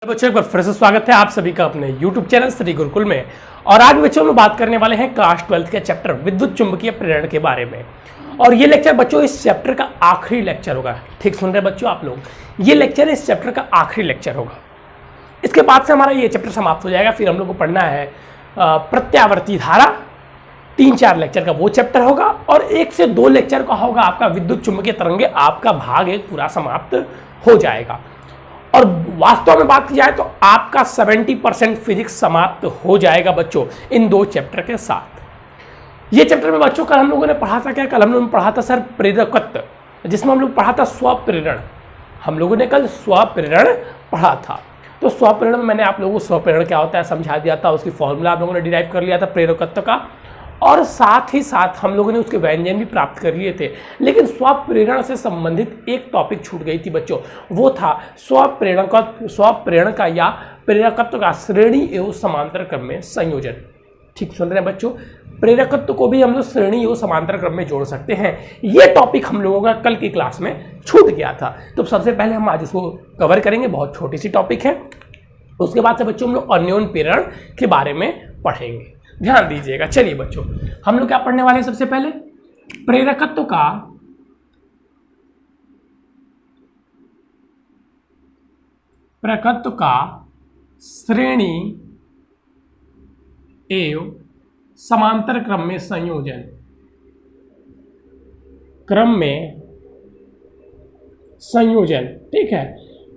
बच्चों एक बार फिर से स्वागत है आप सभी का अपने YouTube चैनल श्री गुरुकुल में। और आज बच्चों हम बात करने वाले हैं क्लास 12 के चैप्टर विद्युत चुंबकीय प्रेरण के बारे में। और ये लेक्चर बच्चों इस चैप्टर का आखिरी लेक्चर होगा। ठीक सुन रहे हैं बच्चों आप लोग, ये लेक्चर इस चैप्टर का आखिरी लेक्चर होगा। इसके बाद से हमारा ये चैप्टर समाप्त हो जाएगा। फिर हम लोग को पढ़ना है प्रत्यावर्ती धारा, 3-4 लेक्चर का वो चैप्टर होगा। और 1 से 2 लेक्चर का होगा आपका विद्युत चुंबकीय तरंगे। आपका भाग 1 पूरा समाप्त हो जाएगा। और वास्तव में बात की जाए तो आपका 70% फिजिक्स समाप्त हो जाएगा बच्चों इन 2 चैप्टर के साथ। ये चैप्टर में बच्चों कल हम लोगों ने पढ़ा था क्या? कल हम लोगों ने पढ़ा था सर प्रेरकत्व, जिसमें हम लोग पढ़ा था स्वप्रेरण। हम लोगों ने कल स्वप्रेरण पढ़ा था। तो स्वप्रेरण में मैंने आप लोगों को स्वप्रेरण क्या होता है समझा दिया था, उसकी फॉर्मूला आप लोगों ने डिराइव कर लिया था प्रेरकत्व का। और साथ ही साथ हम लोगों ने उसके व्यंजन भी प्राप्त कर लिए थे। लेकिन स्वप्रेरण से संबंधित एक टॉपिक छूट गई थी बच्चों, वो था स्वप्रेरण का या प्रेरकत्व का श्रेणी एवं समांतर क्रम में संयोजन। ठीक सुन रहे हैं बच्चों, प्रेरकत्व को भी हम लोग श्रेणी एवं समांतर क्रम में जोड़ सकते हैं। ये टॉपिक हम लोगों का कल की क्लास में छूट गया था। तो सबसे पहले हम आज उसको कवर करेंगे, बहुत छोटी सी टॉपिक है। उसके बाद से बच्चों हम लोग अन्योन प्रेरण के बारे में पढ़ेंगे। ध्यान दीजिएगा। चलिए बच्चों, हम लोग क्या पढ़ने वाले हैं? सबसे पहले प्रेरकत्व का श्रेणी एवं समांतर क्रम में संयोजन। ठीक है,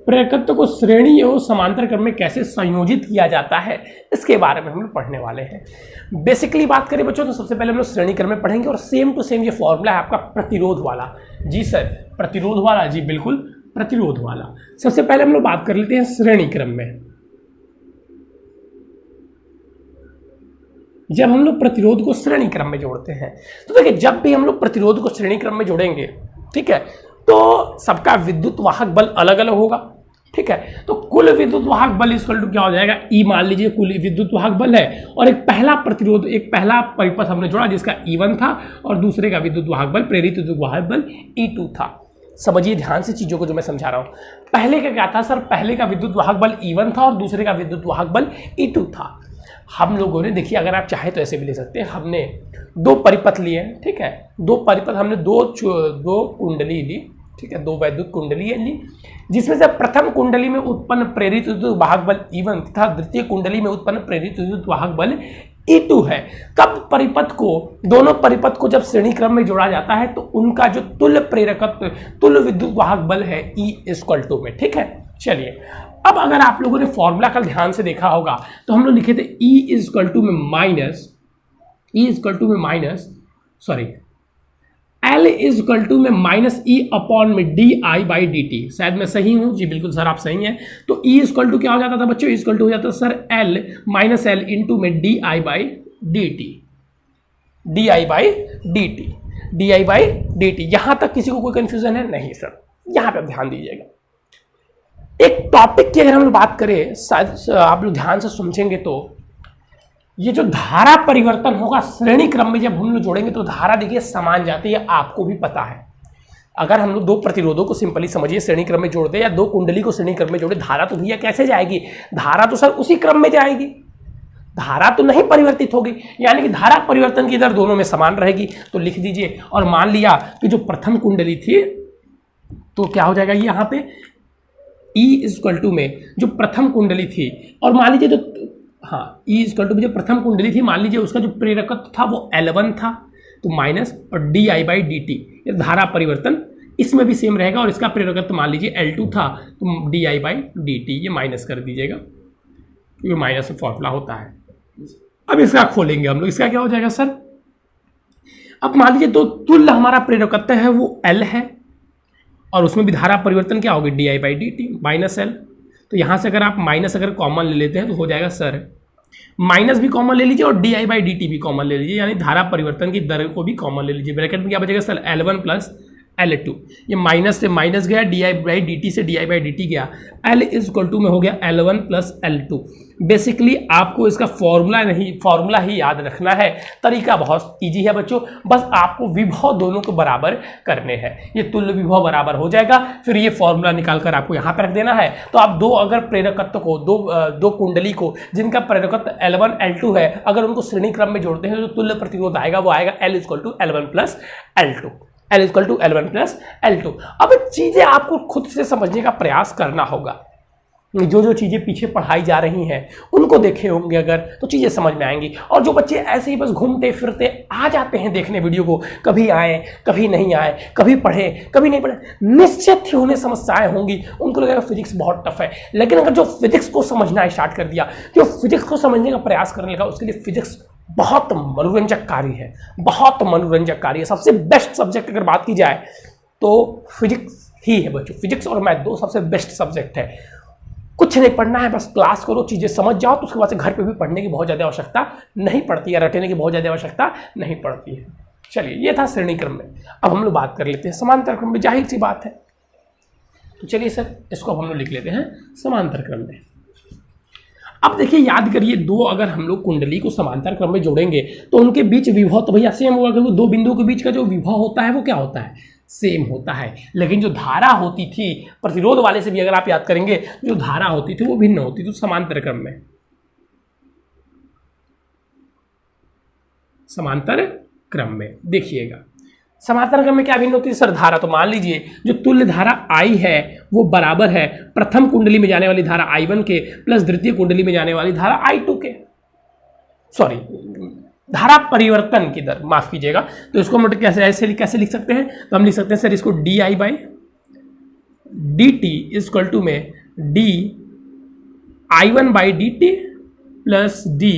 प्रेरकत्व को श्रेणी एवं समांतर क्रम में कैसे संयोजित किया जाता है इसके बारे में हम लोग पढ़ने वाले हैं। बेसिकली बात करें बच्चों तो सबसे पहले हम लोग श्रेणी क्रम में पढ़ेंगे। और सेम टू सेम ये फॉर्मूला है आपका प्रतिरोध वाला। जी सर, प्रतिरोध वाला, जी बिल्कुल प्रतिरोध वाला। सबसे पहले हम लोग बात कर लेते हैं श्रेणी क्रम में। जब हम लोग प्रतिरोध को श्रेणी क्रम में जोड़ते हैं तो देखिए, जब भी हम लोग प्रतिरोध को श्रेणी क्रम में जोड़ेंगे, ठीक है, तो सबका विद्युत वाहक बल अलग अलग होगा। ठीक है, तो कुल विद्युत वाहक बल इक्वल टू क्या हो जाएगा? ई। मान लीजिए कुल विद्युत वाहक बल है और एक पहला प्रतिरोध, एक पहला परिपथ हमने जोड़ा जिसका E1 था और दूसरे का विद्युत वाहक बल, प्रेरित विद्युत वाहक बल E2 था। समझिए ध्यान से चीजों को जो मैं समझा रहा हूं। पहले का क्या था सर? पहले का विद्युत वाहक बल E1 था और दूसरे का विद्युत वाहक बल E2 था। हम लोगों ने, देखिए अगर आप चाहे तो ऐसे भी ले सकते हैं, हमने 2 परिपथ लिए हैं। ठीक है, 2 परिपथ हमने दो कुंडली ली। ठीक है, 2 वैद्युत कुंडली ली, जिसमें से प्रथम कुंडली में उत्पन्न प्रेरित विद्युत वाहक बल E1 तथा द्वितीय कुंडली में उत्पन्न प्रेरित विद्युत वाहक बल E2 है। तब दोनों परिपथ को जब श्रेणी क्रम में जोड़ा जाता है तो उनका जो तुल्य प्रेरकत्व, तुल्य विद्युत वाहक बल है E में। ठीक है, चलिए अब अगर आप लोगों ने फॉर्मूला कल ध्यान से देखा होगा तो हम लोग लिखे थे L में माइनस E अपॉन में di/dt। शायद मैं सही हूं जी, बिल्कुल सर आप सही हैं। तो E क्या हो जाता था बच्चों? E हो जाता था सर L इंटू में di/dt। यहां तक किसी को कोई कंफ्यूजन है? नहीं सर, यहां पर ध्यान दीजिएगा। एक टॉपिक की अगर हम लोग बात करें, शायद आप लोग ध्यान से समझेंगे तो ये जो धारा परिवर्तन होगा श्रेणी क्रम में जब हम लोग जोड़ेंगे तो धारा देखिए समान जाती है, आपको भी पता है। अगर हम लोग 2 प्रतिरोधों को सिंपली समझिए श्रेणी क्रम में जोड़ दे या 2 कुंडली को श्रेणी क्रम में जोड़े, धारा तो भैया कैसे जाएगी? धारा तो सर उसी क्रम में जाएगी, धारा तो नहीं परिवर्तित होगी। यानी कि धारा परिवर्तन की दर दोनों में समान रहेगी। तो लिख दीजिए, और मान लिया कि जो प्रथम कुंडली थी तो क्या हो जाएगा यहाँ पे E में जो प्रथम कुंडली थी, और मान लीजिए जो E में जो प्रथम कुंडली थी, मान लीजिए उसका जो प्रेरकत्व था वो L1 था, तो माइनस और di/dt, ये धारा परिवर्तन इसमें भी सेम रहेगा। और इसका प्रेरकत्व मान लीजिए L2 था, तो di/dt ये माइनस कर दीजिएगा, ये माइनस में फॉर्मूला होता है। अब इसका खोलेंगे हम लोग, इसका क्या हो जाएगा सर? अब मान लीजिए तो तुल्य हमारा प्रेरकत्व है वो L है और उसमें भी धारा परिवर्तन क्या होगी? di/dt minus L। तो यहां से अगर आप माइनस अगर कॉमन ले लेते हैं तो हो जाएगा सर, माइनस भी कॉमन ले लीजिए और di/dt भी कॉमन ले लीजिए, यानी धारा परिवर्तन की दर को भी कॉमन ले लीजिए। ब्रैकेट में क्या बचेगा सर? L1 plus L2। ये माइनस से माइनस गया, D I by D T से D I by D T गया, L इज इक्वल टू में हो गया L1 प्लस L2। बेसिकली आपको इसका फॉर्मूला ही याद रखना है। तरीका बहुत इजी है बच्चों, बस आपको विभव दोनों को बराबर करने हैं। ये तुल्य विभव बराबर हो जाएगा, फिर ये फॉर्मूला निकालकर आपको यहाँ पर रख देना है। तो आप दो अगर प्रेरकत्व को दो कुंडली को जिनका प्रेरकत्व L1 L2 है, अगर उनको श्रेणी क्रम में जोड़ते हैं तो तुल्य प्रतिरोध आएगा, वो आएगा L equal to L1 plus L2। L equal to L1 plus L2। अब चीजें आपको खुद से समझने का प्रयास करना होगा। जो चीज़ें पीछे पढ़ाई जा रही हैं उनको देखे होंगे अगर, तो चीज़ें समझ में आएंगी। और जो बच्चे ऐसे ही बस घूमते फिरते आ जाते हैं देखने वीडियो को, कभी आए कभी नहीं आए, कभी पढ़े कभी नहीं पढ़े, निश्चित ही उन्हें समस्याएं होंगी। उनको लगेगा फिजिक्स बहुत टफ है। लेकिन अगर जो फिजिक्स को समझना स्टार्ट कर दिया, जो फिजिक्स को समझने का प्रयास करने लगा, उसके लिए फिजिक्स बहुत मनोरंजक कार्य है, बहुत मनोरंजक कार्य है। सबसे बेस्ट सब्जेक्ट अगर बात की जाए तो फिजिक्स ही है बच्चों। फिजिक्स और मैथ दो सबसे बेस्ट सब्जेक्ट है। कुछ नहीं पढ़ना है, बस क्लास करो, चीज़ें समझ जाओ, तो उसके बाद से घर पे भी पढ़ने की बहुत ज़्यादा आवश्यकता नहीं पड़ती है, रटने की बहुत ज़्यादा आवश्यकता नहीं पड़ती है। चलिए, ये था श्रेणी क्रम में। अब हम लोग बात कर लेते हैं समांतर क्रम में। जाहिर सी बात है, तो चलिए सर इसको अब हम लोग लिख लेते हैं समांतर क्रम में। अब देखिए, याद करिए, दो अगर हम लोग कुंडली को समांतर क्रम में जोड़ेंगे तो उनके बीच विभव तो भैया सेम होगा, क्योंकि दो बिंदुओं के बीच का जो विभव होता है वो क्या होता है, सेम होता है। लेकिन जो धारा होती थी प्रतिरोध वाले से भी अगर आप याद करेंगे, जो धारा होती थी वो भिन्न होती थी। तो समांतर क्रम में देखिएगा, समांतर क्रम में क्या भिन्न होती है सर, धारा। तो मान लीजिए जो तुल्य धारा I है वो बराबर है प्रथम कुंडली में जाने वाली धारा I1 के प्लस द्वितीय कुंडली में जाने वाली धारा I2 के, सॉरी धारा परिवर्तन की दर, माफ कीजिएगा। तो इसको हम कैसे लिख सकते हैं, तो हम लिख सकते हैं सर इसको D I by D T equal to में D I1 by D T plus D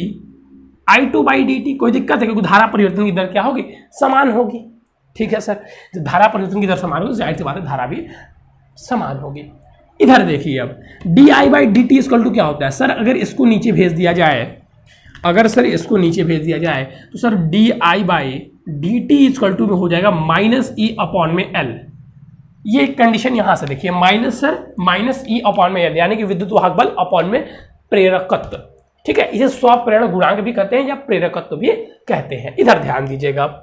I2 by D T. कोई दिक्कत है, क्योंकि धारा परिवर्तन की दर क्या होगी, समान होगी। ठीक है सर, जब धारा परिवर्तन की दर समान होगी, जाहिर सी बात है धारा भी समान होगी। इधर देखिए, अब D I by D T equal to क्या होता है सर, अगर इसको नीचे भेज दिया जाए, तो sir D I by D T equal to में हो जाएगा माइनस ई अपॉन में एल। ये एक कंडीशन यहां से देखिए, माइनस ई अपॉन में एल, यानी कि विद्युत वाहक बल अपॉन में प्रेरकत्व। ठीक है, इसे स्वप्रेरण गुणांक भी कहते हैं या प्रेरकत्व भी कहते हैं। इधर ध्यान दीजिएगा,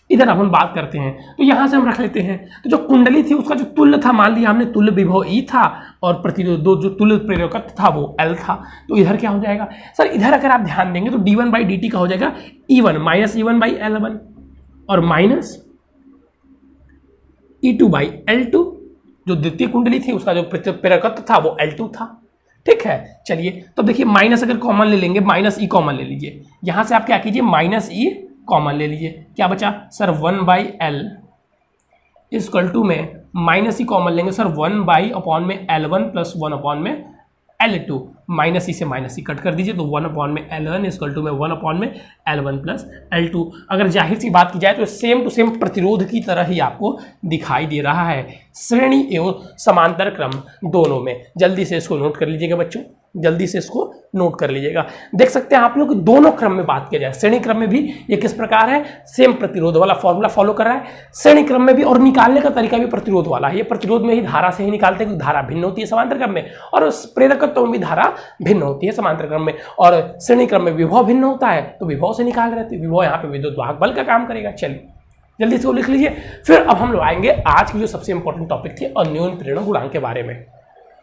इधर अब हम बात करते हैं, तो यहां से हम रख लेते हैं। तो जो कुंडली थी उसका जो तुल्य था, मान लिया हमने तुल्य विभव ई था और प्रतिरोध जो तुल्य प्रेरकत्व था वो एल था। तो इधर क्या हो जाएगा सर, इधर अगर आप ध्यान देंगे तो d1 बाई डी टी का हो जाएगा E1 minus E1 by L1 और माइनस E2 बाई L2। जो द्वितीय कुंडली थी उसका जो प्रेरकत्व था वो L2 था। ठीक है, चलिए तो देखिए, माइनस अगर कॉमन ले लेंगे, माइनस ई कॉमन ले लीजिए, यहां से आप क्या कीजिए, माइनस ई कॉमन ले लीजिए, क्या बचा sir 1 by L equal to में माइनस ई कॉमन लेंगे सर 1 बाई अपॉन में L1 प्लस 1 अपॉन में L2, माइनस ई से माइनस ई कट कर दीजिए, तो 1 अपॉन में L1 इक्वल टू में 1 अपॉन में L1 प्लस L2। अगर जाहिर सी बात की जाए तो सेम टू सेम प्रतिरोध की तरह ही आपको दिखाई दे रहा है, श्रेणी एवं समांतर क्रम दोनों में। जल्दी से इसको नोट कर लीजिएगा बच्चों, जल्दी से इसको नोट कर लीजिएगा। देख सकते हैं आप लोग दोनों क्रम में बात किया जाए, श्रेणी क्रम में भी ये किस प्रकार है, सेम प्रतिरोध वाला फॉर्मूला फॉलो कर रहा है, श्रेणी क्रम में भी, और निकालने का तरीका भी प्रतिरोध वाला है। ये प्रतिरोध में ही धारा से ही निकालते हैं, क्योंकि धारा भिन्न होती है समांतर क्रम में, और प्रेरकत्व में भी धारा भिन्न होती है समांतर क्रम में, और श्रेणी क्रम में विभव भिन्न होता है तो विभव से निकाल रहे थे। विभव यहाँ पे विद्युत वाहक बल का काम करेगा। चलिए जल्दी से वो लिख लीजिए। फिर अब हम लोग आएंगे आज की जो सबसे इंपॉर्टेंट टॉपिक थी, अन्योन्य प्रेरण गुणांक के बारे में,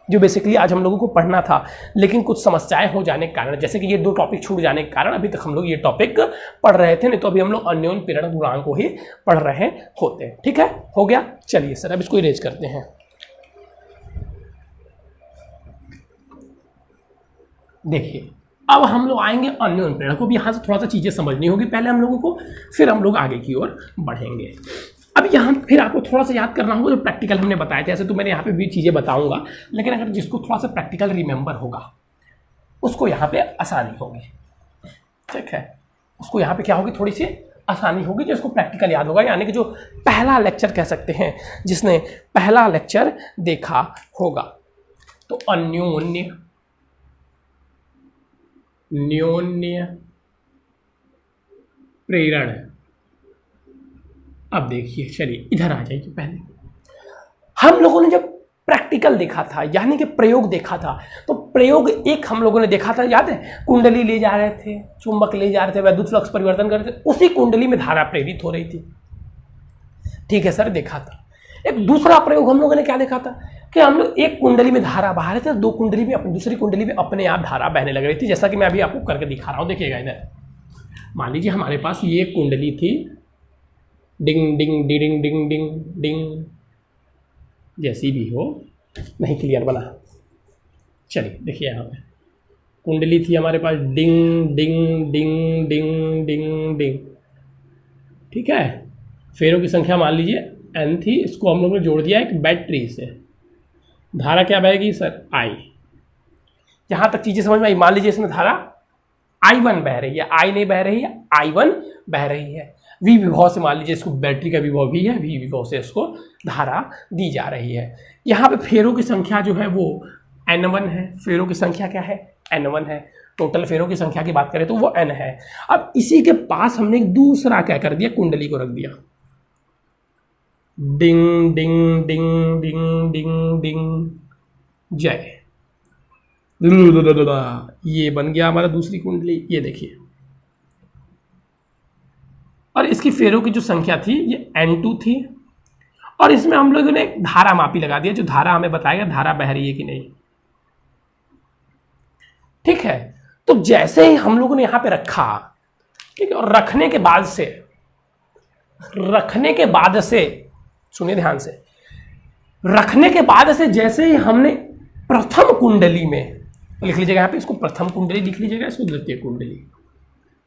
जो बेसिकली आज हम लोगों को पढ़ना था, लेकिन कुछ समस्याएं हो जाने के कारण, जैसे कि ये दो टॉपिक छूट जाने के कारण अभी तक हम लोग ये टॉपिक पढ़ रहे थे, नहीं तो अभी हम लोग अन्योन्य प्रेरण गुणांक को ही पढ़ रहे होते। ठीक है, हो गया। चलिए सर अब इसको इरेज करते हैं। देखिए, अब हम लोग आएंगे अन्योन्य प्रेरण को भी, यहाँ से थोड़ा सा चीजें समझनी होगी पहले हम लोगों को, फिर हम लोग आगे की ओर बढ़ेंगे। अब यहाँ फिर आपको थोड़ा सा याद करना होगा जो प्रैक्टिकल हमने बताया था। ऐसे तो मैंने यहाँ पे भी चीज़ें बताऊंगा, लेकिन अगर जिसको थोड़ा सा प्रैक्टिकल रिमेंबर होगा उसको यहाँ पे आसानी होगी। ठीक है, उसको यहाँ पे क्या होगी, थोड़ी सी आसानी होगी जिसको प्रैक्टिकल याद होगा, यानी कि जो पहला लेक्चर कह सकते हैं, जिसने पहला लेक्चर देखा होगा। तो अन्योन्य प्रेरण। अब देखिए, चलिए इधर आ जाइए पहले। हम लोगों ने जब प्रैक्टिकल देखा था, यानी कि प्रयोग देखा था, तो प्रयोग एक हम लोगों ने देखा था, याद है, कुंडली ले जा रहे थे, चुंबक ले जा रहे थे, वैद्युत फ्लक्स परिवर्तन कर रहे थे, उसी कुंडली में धारा प्रेरित हो रही थी। ठीक है सर, देखा था। एक दूसरा प्रयोग हम लोगों ने क्या देखा था कि हम लोग एक कुंडली में धारा बहा रहे थे, दो कुंडली में दूसरी कुंडली में अपने आप धारा बहने लग रही थी, जैसा कि मैं अभी आपको करके दिखा रहा हूं। देखिएगा इधर, मान लीजिए हमारे पास ये कुंडली थी, डिंग डिंग डिंग डिंग डिंग डिंग, जैसी भी हो, नहीं क्लियर बना, चलिए देखिए यहाँ पे कुंडली थी हमारे पास, डिंग डिंग डिंग डिंग डिंग डिंग, ठीक है। फेरों की संख्या मान लीजिए n थी, इसको हम लोग ने जोड़ दिया एक बैटरी से, धारा क्या बहेगी सर, I। यहाँ तक चीज़ें समझ में आई। मान लीजिए इसमें धारा I1 बह रही है, I नहीं बह रही है, I1 बह रही है। V विभव से मान लीजिए इसको, बैटरी का विभव V है, V विभव से इसको धारा दी जा रही है। यहाँ पे फेरों की संख्या जो है वो N1 है, फेरों की संख्या क्या है, N1 है। टोटल फेरों की संख्या की बात करें तो वो N है। अब इसी के पास हमने एक दूसरा क्या कर दिया, कुंडली को रख दिया, डिंग डिंग डिंग डिंग डिंग डिंग, जय, ये बन गया हमारा दूसरी कुंडली, ये देखिए। और इसकी फेरों की जो संख्या थी ये N2 थी, और इसमें हम लोगों ने एक धारा मापी लगा दिया, जो धारा हमें बताएगा धारा बह रही है कि नहीं। ठीक है, तो जैसे ही हम लोगों ने यहां पे रखा, ठीक है, और रखने के बाद से सुनिए ध्यान से, रखने के बाद से जैसे ही हमने प्रथम कुंडली में, लिख लीजिएगा यहाँ पे, इसको प्रथम कुंडली लिख लीजिएगा, इसको द्वितीय कुंडली।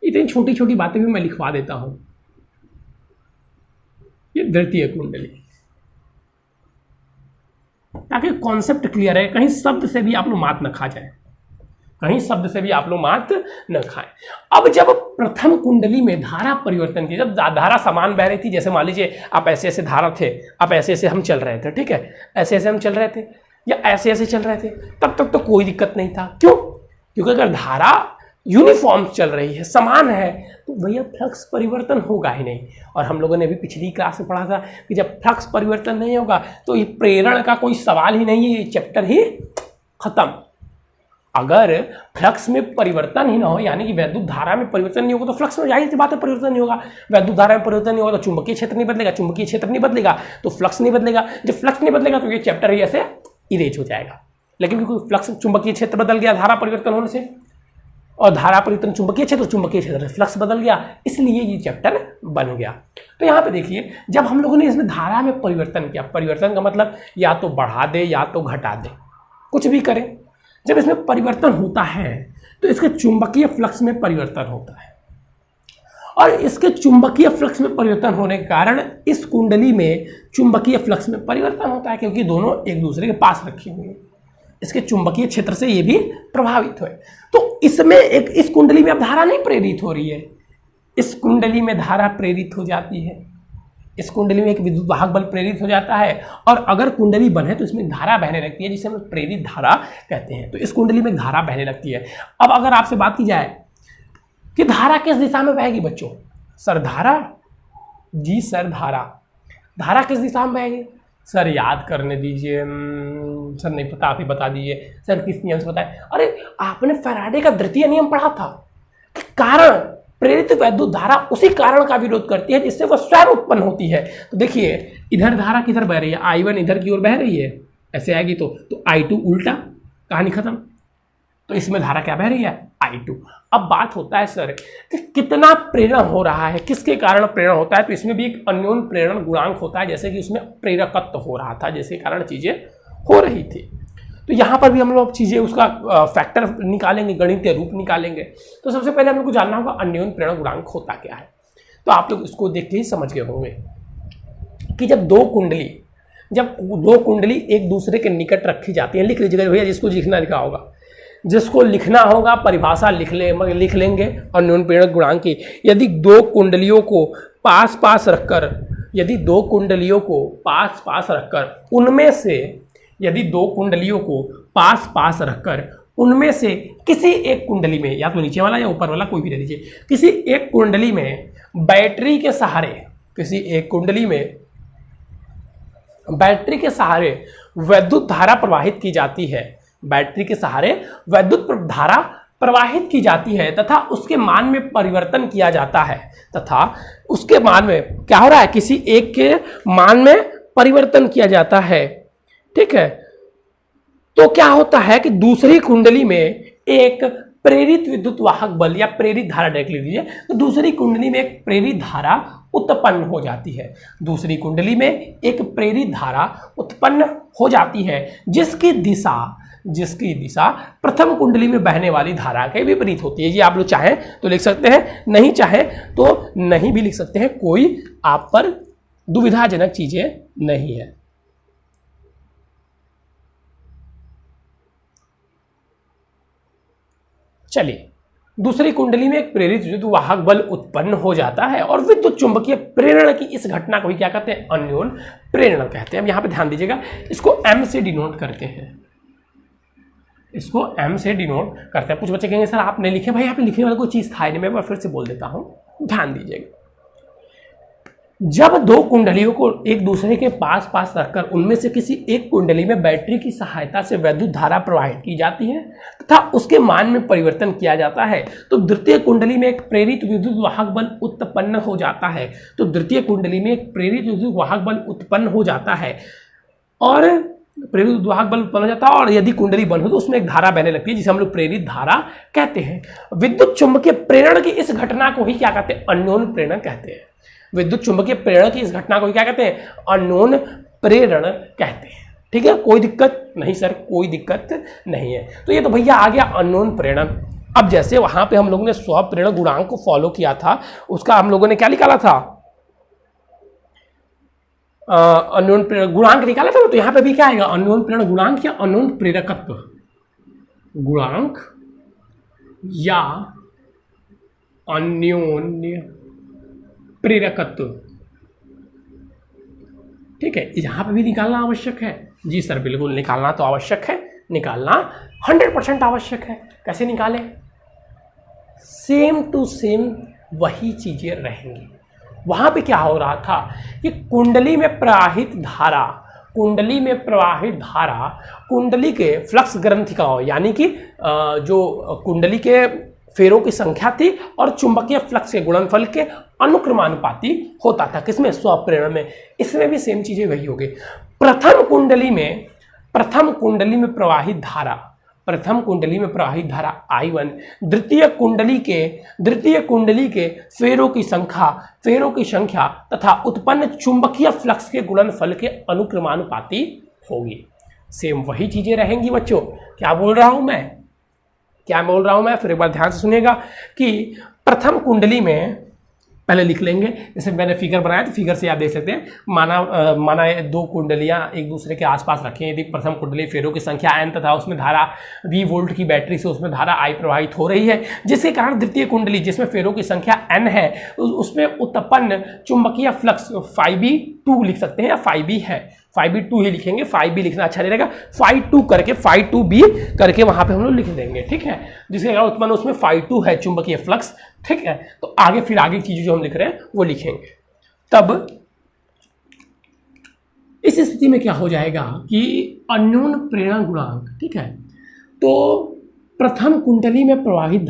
इतनी छोटी छोटी बातें भी मैं लिखवा देता हूं। ये द्वितीय कुंडली, ताकि कॉन्सेप्ट क्लियर है, कहीं शब्द से भी आप लोग मात न खा जाए, कहीं शब्द से भी आप लोग मात न खाएं। अब जब प्रथम कुंडली में धारा परिवर्तन की, जब धारा समान बह रही थी, जैसे मान लीजिए आप ऐसे ऐसे धारा थे, अब ऐसे ऐसे हम चल रहे थे, ठीक है, ऐसे ऐसे हम चल रहे थे या ऐसे ऐसे चल रहे थे, तब तक तो कोई दिक्कत नहीं था। क्यों? क्योंकि अगर धारा यूनिफॉर्म चल रही है, समान है, तो भैया फ्लक्स परिवर्तन होगा ही नहीं। और हम लोगों ने भी पिछली क्लास में पढ़ा था कि जब फ्लक्स परिवर्तन नहीं होगा तो ये प्रेरण का कोई सवाल ही नहीं है, ये चैप्टर ही खत्म। अगर फ्लक्स में परिवर्तन ही ना हो, यानी कि वैद्युत धारा में परिवर्तन नहीं होगा, तो फ्लक्स में जाहिर सी बात है परिवर्तन नहीं होगा। वैद्युत धारा में परिवर्तन नहीं होगा तो चुंबकीय क्षेत्र नहीं बदलेगा, चुंबकीय क्षेत्र नहीं बदलेगा तो फ्लक्स नहीं बदलेगा। जब फ्लक्स नहीं बदलेगा तो ये चैप्टर ही ऐसे इरेज हो जाएगा। लेकिन क्योंकि फ्लक्स, चुंबकीय क्षेत्र बदल गया धारा परिवर्तन होने से, और धारा परिवर्तन चुंबकीय क्षेत्र से फ्लक्स बदल गया, इसलिए ये चैप्टर बन गया। तो यहाँ पे देखिए, जब हम लोगों ने इसमें धारा में परिवर्तन किया, परिवर्तन का मतलब या तो बढ़ा दे या तो घटा दे, कुछ भी करें, जब इसमें परिवर्तन होता है तो इसके चुंबकीय फ्लक्स में परिवर्तन होता है, और इसके चुंबकीय फ्लक्स में परिवर्तन होने के कारण इस कुंडली में चुंबकीय फ्लक्स में परिवर्तन होता है, क्योंकि दोनों एक दूसरे के पास रखी हुई है। इसके चुंबकीय क्षेत्र से ये भी प्रभावित हुए, तो इसमें एक, इस कुंडली में अब धारा नहीं प्रेरित हो रही है, इस कुंडली में धारा प्रेरित हो जाती है, इस कुंडली में एक विद्युत वाहक बल प्रेरित हो जाता है, और अगर कुंडली बने तो इसमें धारा बहने लगती है, जिसे हम प्रेरित धारा कहते हैं। तो इस कुंडली में धारा बहने लगती है। अब अगर आपसे बात की जाए कि धारा किस दिशा में बहेगी बच्चों, सर धारा, जी सर धारा किस दिशा में बहेगी, सर याद करने दीजिए, सर नहीं पता, आप ही बता दीजिए, सर किस नियम से बताएं। अरे आपने फैराडे का द्वितीय नियम पढ़ा था कि कारण, प्रेरित वैद्युत धारा उसी कारण का विरोध करती है जिससे वह स्वयं उत्पन्न होती है। तो देखिए, इधर धारा किधर बह रही है, I1 इधर की ओर बह रही है, ऐसे आएगी तो I2 उल्टा, कहानी खत्म। तो इसमें धारा क्या बह रही है, I2। अब बात होता है सर कि कितना प्रेरण हो रहा है, किसके कारण प्रेरण होता है, तो इसमें भी एक अन्योन प्रेरण गुणांक होता है, जैसे कि उसमें प्रेरकत्व हो रहा था, जिसके कारण चीजें हो रही थी। तो यहाँ पर भी हम लोग चीज़ें उसका फैक्टर निकालेंगे, गणितीय रूप निकालेंगे। तो सबसे पहले हम लोग को जानना होगा अन्योन प्रेरण गुणांक होता क्या है। तो आप लोग इसको देख के ही समझ गए होंगे कि जब दो कुंडली एक दूसरे के निकट रखी जाती हैं, लिख लीजिएगा भैया, जिसको लिखना होगा परिभाषा लिख लेंगे अन्योन प्रेरण गुणांक की। यदि दो कुंडलियों को पास पास रखकर उनमें से किसी एक कुंडली में, या तो नीचे वाला या ऊपर वाला कोई भी दे दीजिए, किसी एक कुंडली में बैटरी के सहारे, किसी एक कुंडली में बैटरी के सहारे वैद्युत धारा प्रवाहित की जाती है, बैटरी के सहारे वैद्युत धारा प्रवाहित की जाती है तथा उसके मान में परिवर्तन किया जाता है, तथा उसके मान में क्या हो रहा है, किसी एक के मान में परिवर्तन किया जाता है। ठीक है, तो क्या होता है कि दूसरी कुंडली में एक प्रेरित विद्युत वाहक बल या प्रेरित धारा डायरेक्ट लिख लीजिए, तो दूसरी कुंडली में एक प्रेरित धारा उत्पन्न हो जाती है, दूसरी कुंडली में एक प्रेरित धारा उत्पन्न हो जाती है जिसकी दिशा प्रथम कुंडली में बहने वाली धारा के विपरीत होती है। ये आप लोग चाहें तो लिख सकते हैं, नहीं चाहे तो नहीं भी लिख सकते हैं, कोई आप पर दुविधाजनक चीजें नहीं है। चलिए, दूसरी कुंडली में एक प्रेरित विद्युत वाहक बल उत्पन्न हो जाता है और विद्युत चुंबकीय प्रेरण की इस घटना को ही क्या कहते हैं, अन्योन प्रेरण कहते हैं। अब यहां पे ध्यान दीजिएगा, इसको एम से डिनोट करते हैं, इसको एम से डिनोट करते हैं। कुछ बच्चे कहेंगे सर आप नहीं लिखे, भाई यहाँ पे लिखने वाला कोई चीज था ही नहीं, मैं फिर से बोल देता हूं, ध्यान दीजिएगा। जब दो कुंडलियों को एक दूसरे के पास पास रखकर उनमें से किसी एक कुंडली में बैटरी की सहायता से वैद्युत धारा प्रवाहित की जाती है तथा उसके मान में परिवर्तन किया जाता है, तो द्वितीय कुंडली में एक प्रेरित विद्युत वाहक बल उत्पन्न हो जाता है, तो द्वितीय कुंडली में एक प्रेरित विद्युत वाहक बल उत्पन्न हो जाता है और प्रेरित विद्युत वाहक बल उत्पन्न हो जाता है, और यदि कुंडली बंद हो तो उसमें एक धारा बहने लगती है जिसे हम लोग प्रेरित धारा कहते हैं। विद्युत चुंबकीय प्रेरण की इस घटना को ही क्या कहते हैं, अन्योन प्रेरण कहते हैं। विद्युत चुंबकीय प्रेरण की इस घटना को ही क्या कहते हैं, अन्योन प्रेरण कहते हैं। ठीक है, कोई दिक्कत नहीं सर, कोई दिक्कत नहीं है। तो ये तो भैया आ गया अन्योन प्रेरण। अब जैसे वहां पे हम लोगों ने स्वप्रेरण गुणांक को फॉलो किया था, उसका हम लोगों ने क्या निकाला था, अन्योन प्रेरण गुणांक निकाला था, तो यहां पे भी क्या आएगा, अन्योन प्रेरण गुणांक या अन्योन प्रेरकत्व गुणांक या अन्योन्य प्रेरकत्व। ठीक है, यहां पे भी निकालना आवश्यक है। जी सर बिल्कुल, निकालना तो आवश्यक है, निकालना 100% आवश्यक है। कैसे निकालें, सेम टू सेम वही चीजें रहेंगी। वहां पे क्या हो रहा था कि कुंडली में प्रवाहित धारा कुंडली के फ्लक्स ग्रंथिकाओं यानी कि जो कुंडली के फेरों की संख्या थी और चुंबकीय फ्लक्स के गुणनफल के अनुक्रमानुपाती होता था। किसमें, स्वप्रेरण में। इसमें भी सेम चीजें वही हो गई। प्रथम कुंडली में प्रवाहित धारा I1 द्वितीय कुंडली के फेरों की संख्या तथा उत्पन्न चुंबकीय फ्लक्स के गुणनफल के अनुक्रमानुपाती होगी। सेम वही चीजें रहेंगी बच्चों। क्या बोल रहा हूं मैं, फिर एक बार ध्यान से सुनिएगा कि प्रथम कुंडली में पहले लिख लेंगे, जैसे मैंने फिगर बनाया तो फिगर से आप देख सकते हैं। माना दो कुंडलियां एक दूसरे के आसपास रखी हैं। यदि प्रथम कुंडली फेरों की संख्या n तथा उसमें धारा V वोल्ट की बैटरी से उसमें धारा I प्रवाहित हो रही है, जिसके कारण द्वितीय कुंडली जिसमें फेरों की संख्या n है उसमें उत्पन्न चुंबकीय फ्लक्स φB2 लिख सकते हैं या φB है, φB2 ही लिखेंगे, φB लिखना अच्छा नहीं रहेगा, φ2B करके वहां पे हम लोग लिख देंगे। ठीक है, जिसके कारण उत्पन्न उसमें φ2 है चुंबकीय फ्लक्स। ठीक है, तो आगे चीजें जो हम लिख रहे हैं वो लिखेंगे। तब इस स्थिति में क्या हो जाएगा कि अन्योन प्रेरण गुणांक, ठीक है, तो प्रथम कुंडली में प्रवाहित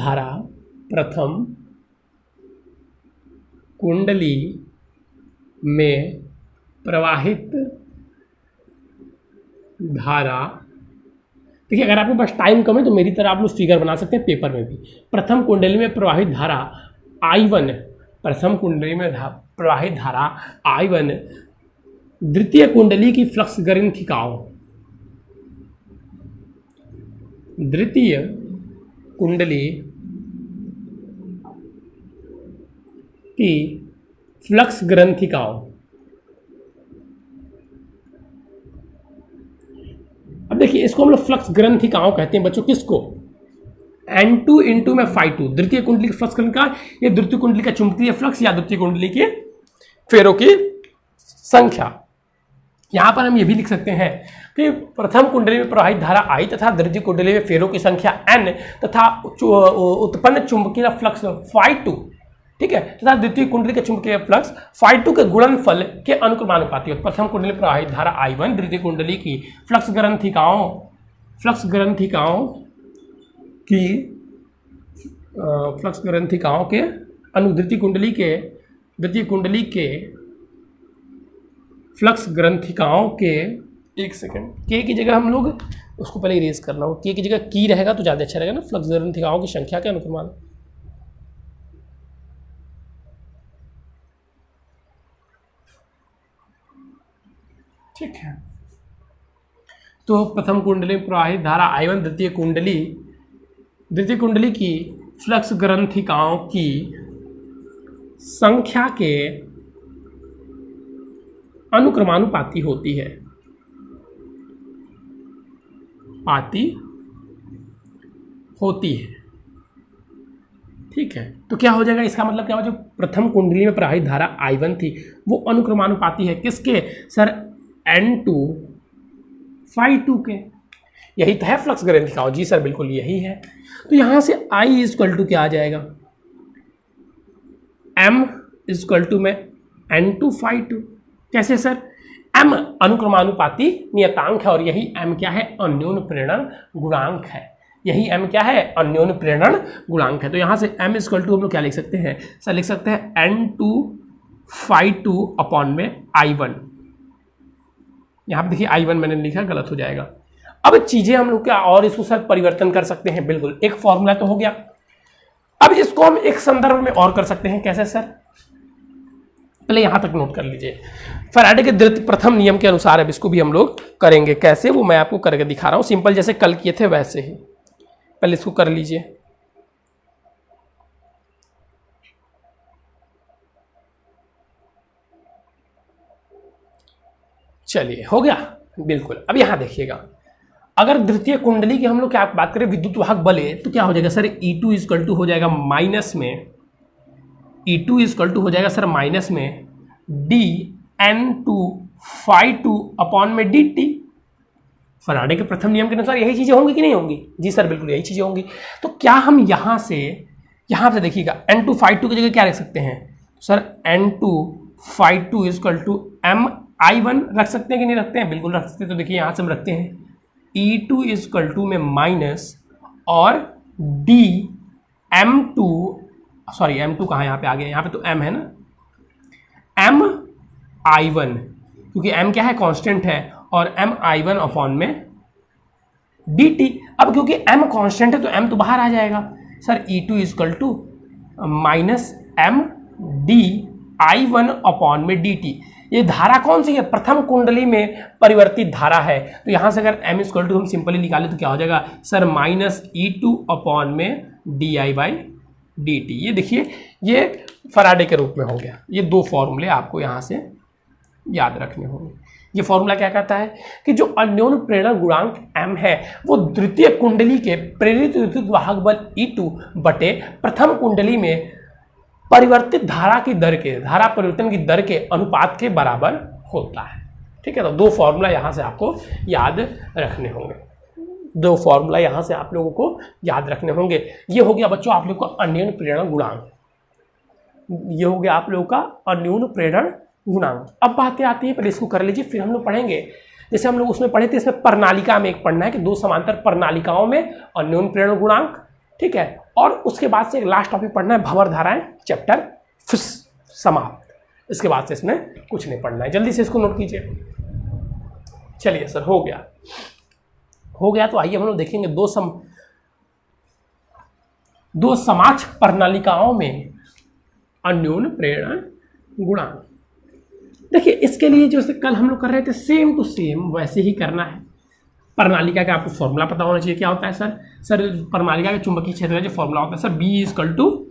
धारा, देखिए अगर आपके पास टाइम कम है तो मेरी तरह आप लोग फिगर बना सकते हैं पेपर में भी। प्रथम कुंडली में प्रवाहित धारा I1 द्वितीय कुंडली की फ्लक्स ग्रंथिकाओं अब देखिए इसको हम लोग फ्लक्स ग्रंथिकाओं कहते हैं बच्चों। किसको, N2 इंटू में φ2 द्वितीय कुंडली की फ्लक्स ग्रंथिका, ये द्वितीय कुंडली का चुंबकीय फ्लक्स या द्वितीय कुंडली के फेरों की संख्या। यहां पर हम ये भी लिख सकते हैं कि प्रथम कुंडली में प्रवाहित धारा I तथा द्वितीय कुंडली में फेरों की संख्या N तथा उत्पन्न चुंबकीय फ्लक्स φ2 ठीक है, तथा द्वितीय कुंडली के चुंबकीय फ्लक्स φ2 के गुणनफल के अनुक्रमानुपाती होता है। प्रथम कुंडली में प्रवाहित धारा I1 द्वितीय कुंडली की फ्लक्स ग्रंथिकाओं के द्वितीय कुंडली के फ्लक्स ग्रंथिकाओं के, एक सेकंड, के की जगह हम लोग उसको पहले इरेज करना होगा, के की जगह की रहेगा तो ज़्यादा अच्छा रहेगा ना, फ्लक्स ग्रंथिकाओं की संख्या के अनुक्रमान। ठीक है, तो प्रथम कुंडली में प्रवाहित धारा I1 द्वितीय कुंडली की फ्लक्स ग्रंथिकाओं की संख्या के अनुक्रमानुपाती होती है, ठीक है। तो क्या हो जाएगा, इसका मतलब क्या हो, जो प्रथम कुंडली में प्रवाहित धारा I1 थी वो अनुक्रमानुपाती है किसके सर, N2 φ2 के। यही तो है फ्लक्स ग्रंथिकाओं, जी सर बिल्कुल यही है। तो यहां से I इक्वल टू क्या आ जाएगा, M इक्वल टू में N2 φ2। कैसे सर, M अनुक्रमानुपाती नियतांक है और यही M क्या है, अन्योन्य प्रेरण गुणांक है। यही M क्या है, अन्योन्य प्रेरण गुणांक है। तो यहां से M इक्वल टू हम लोग क्या लिख सकते हैं सर, लिख सकते हैं N2 φ2 अपॉन में I1। यहाँ पे देखिए I1 मैंने लिखा, गलत हो जाएगा। अब चीजें हम लोग क्या और इसको सर परिवर्तन कर सकते हैं, बिल्कुल एक फॉर्मूला तो हो गया। अब इसको हम एक संदर्भ में और कर सकते हैं, कैसे सर, पहले यहां तक नोट कर लीजिए। फैराडे के द्वितीय प्रथम नियम के अनुसार अब इसको भी हम लोग करेंगे, कैसे वो मैं आपको करके दिखा रहा हूं, सिंपल जैसे कल किए थे वैसे ही। पहले इसको कर लीजिए। चलिए हो गया, बिल्कुल। अब यहां देखिएगा, अगर द्वितीय कुंडली की हम लोग क्या बात करें विद्युत वाहक बल है, तो क्या हो जाएगा सर, E2 इक्वल टू हो जाएगा माइनस में, E2 इक्वल टू हो जाएगा सर माइनस में dN2 φ2 अपॉन में dt। फैराडे के प्रथम नियम के अनुसार यही चीजें होंगी कि नहीं होंगी, जी सर बिल्कुल यही चीजें होंगी। तो क्या हम यहां से देखिएगा N2 φ2 की जगह क्या रख सकते हैं sir, N2 φ2 equal to MI1 रख सकते हैं कि नहीं रखते हैं, बिल्कुल रख सकते हैं। तो देखिए यहां से हम रखते हैं E2 इक्वल टू में माइनस और M2 कहाँ यहाँ पे आ गया, यहाँ पे तो M है ना, MI1, क्योंकि M क्या है, कांस्टेंट है, और MI1 अपॉन में dt। अब क्योंकि M कांस्टेंट है तो M तो बाहर आ जाएगा sir, E2 equal to minus MdI1 upon में dt। ये धारा कौन सी है, प्रथम कुंडली में परिवर्तित धारा है। तो यहां से अगर M इक्वल टू हम सिंपली निकालें तो क्या हो जाएगा सर, माइनस E2 अपॉन में di/dt। ये देखिए, ये फैराडे के रूप में हो गया। ये दो फॉर्मूले आपको यहां से याद रखने होंगे। ये फॉर्मूला क्या कहता है कि जो अन्योन्य प्रेरण गुणांक M है वो द्वितीय कुंडली के प्रेरित विद्युत वाहक बल E2 बटे प्रथम कुंडली में परिवर्तित धारा परिवर्तन की दर के अनुपात के बराबर होता है। ठीक है, तो दो फॉर्मूला यहां से आपको याद रखने होंगे, ये हो गया बच्चों आप लोग का अन्योन्य प्रेरण गुणांक। अब बातें आती है, पहले इसको कर लीजिए फिर हम लोग पढ़ेंगे। जैसे हम लोग उसमें पढ़े थे, इसमें प्रणालिका में एक पढ़ना है कि दो समांतर प्रणालिकाओं में अन्योन्य प्रेरण गुणांक, ठीक है। और उसके बाद से एक लास्ट टॉपिक पढ़ना है भंवर धाराएं, चैप्टर समाप्त। इसके बाद से इसमें कुछ नहीं पढ़ना है, जल्दी से इसको नोट कीजिए। चलिए सर, हो गया तो आइए हम लोग देखेंगे दो समाक्ष प्रणालिकाओं में अन्योन्य प्रेरण गुणांक। देखिए इसके लिए जो कल हम लोग कर रहे थे सेम टू सेम वैसे ही करना है। प्रणालिका का आपको फॉर्मूला पता होना चाहिए, क्या होता है सर प्रणालिका के चुंबकीय क्षेत्र का जो फॉर्मूला होता है sir, B equal to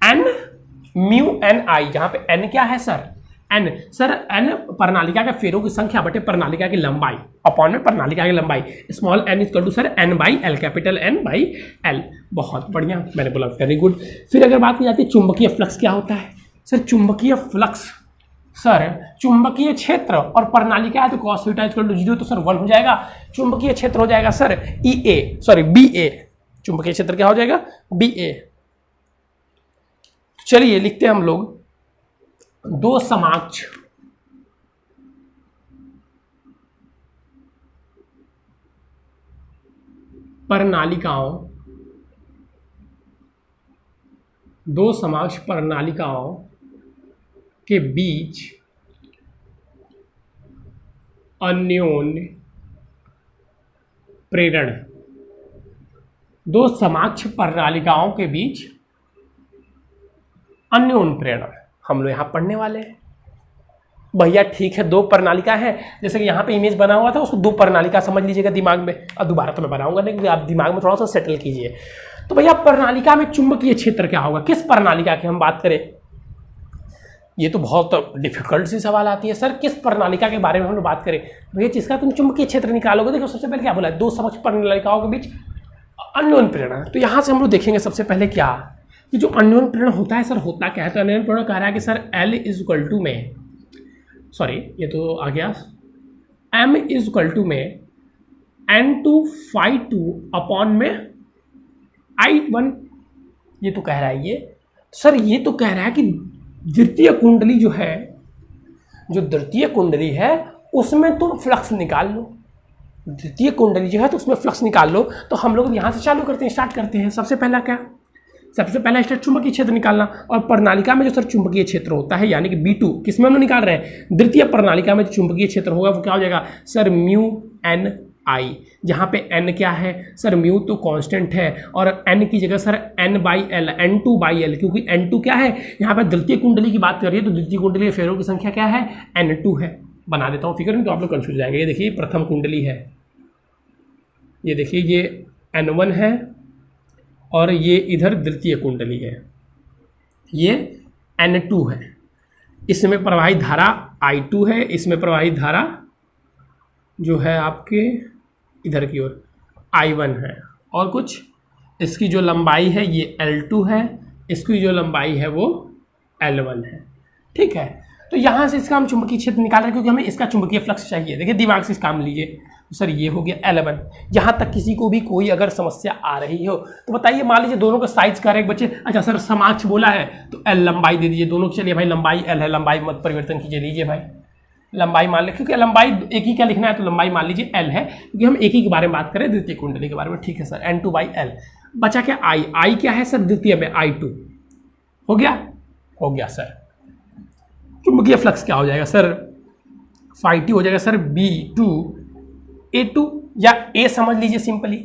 N mu Ni, जहां पे N क्या है सर, N प्रणालिका के फेरों की संख्या बटे प्रणालिका की लंबाई अपॉन में प्रणालिका की लंबाई, small n equal to sir N/L, capital N/L। बहुत बढ़िया, मैंने बोला वेरी गुड। फिर अगर बात की जाती है चुंबकीय फ्लक्स क्या होता है सर, चुंबकीय क्षेत्र और प्रणालिका है तो cos थीटा इक्वल टू 0 तो सर 1 हो जाएगा। चुंबकीय क्षेत्र हो जाएगा सर BA, चुंबकीय क्षेत्र क्या हो जाएगा BA। चलिए लिखते हैं हम लोग दो समाक्ष प्रणालिकाओं, दो समाक्ष प्रणालिकाओं के बीच अन्योन्य प्रेरण, दो समाक्ष प्रणालिकाओं के बीच अन्योन्य प्रेरण हम लोग यहां पढ़ने वाले हैं। भैया ठीक है, दो प्रणालिका है, जैसे कि यहाँ पे इमेज बना हुआ था उसको दो प्रणालिका समझ लीजिएगा दिमाग में। अब दोबारा तो मैं बनाऊंगा नहीं, क्योंकि आप दिमाग में थोड़ा सा सेटल कीजिए। तो भैया प्रणालिका में चुंबकीय क्षेत्र क्या होगा, किस प्रणालिका की हम बात करें? ये तो बहुत डिफिकल्ट सी सवाल आती है सर, किस प्रणालिका के बारे में हम लोग बात करें? भैया जिसका तुम चुंबकीय क्षेत्र निकालोगे, देखो सबसे पहले क्या बोला है, दो समक्ष प्रणालिकाओं के बीच अन्योन्य प्रेरण। तो यहाँ से हम लोग देखेंगे सबसे पहले क्या कि जो अन्योन्य प्रेरण होता है सर, होता क्या है? तो अन्योन्य प्रेरण कह रहा है कि sir L is equal to में, सॉरी ये तो आ गया, M इज इक्वल टू में N2 अपॉन में I1। ये तो कह रहा है ये सर, ये तो कह रहा है कि द्वितीय कुंडली जो है, जो द्वितीय कुंडली है उसमें तुम फ्लक्स निकाल लो। द्वितीय कुंडली जो है तो उसमें फ्लक्स निकाल लो। तो हम लोग यहाँ से चालू करते हैं, स्टार्ट करते हैं। सबसे पहला क्या, सबसे पहला स्टेप चुंबकीय क्षेत्र निकालना। और प्रणालिका में जो सर चुंबकीय क्षेत्र होता है, यानी कि B2 किसमें हम लोग निकाल रहे हैं, द्वितीय प्रणालिका में जो चुंबकीय क्षेत्र होगा वो क्या हो जाएगा सर, म्यू एन आई। जहाँ पे n क्या है सर, म्यू तो कांस्टेंट है, और n की जगह सर n/l, N2/l, क्योंकि n2 क्या है, यहाँ पे द्वितीय कुंडली की बात कर रही है तो द्वितीय कुंडली के फेरों की संख्या क्या है, n2 है। बना देता हूँ फिगर में तो आप लोग कंफ्यूज जाएंगे। ये देखिए प्रथम कुंडली है, ये देखिए ये n1 है, और ये इधर द्वितीय कुंडली है, ये N2 है। इसमें प्रवाहित धारा I2 है, इसमें प्रवाहित धारा जो है आपके इधर की ओर I1 है, और कुछ इसकी जो लंबाई है ये L2 है, इसकी जो लंबाई है वो L1 है। ठीक है, तो यहाँ से इसका हम चुंबकीय क्षेत्र निकाल रहे हैं क्योंकि हमें इसका चुंबकीय फ्लक्स चाहिए। देखिए दिमाग से इस काम लीजिए। तो सर ये हो गया L1। यहाँ तक किसी को भी कोई अगर समस्या आ रही हो तो बताइए, मान लीजिए दोनों का साइज का एक बच्चे, अच्छा सर समाक्ष बोला है तो L लंबाई दे दीजिए दोनों की। चलिए भाई लंबाई L है, लंबाई मत परिवर्तन कीजिए, लीजिए भाई लंबाई मान लें, क्योंकि लंबाई एक ही क्या लिखना है तो लंबाई मान लीजिए L है, क्योंकि हम एक ही के बारे में बात करें, द्वितीय कुंडली के बारे में। ठीक है सर, N2/L। बचा क्या I क्या है सर, द्वितीय में I2 हो गया, हो गया सर। चुंबकीय फ्लक्स क्या हो जाएगा सर, φT हो जाएगा सर B2A2, या A समझ लीजिए सिंपली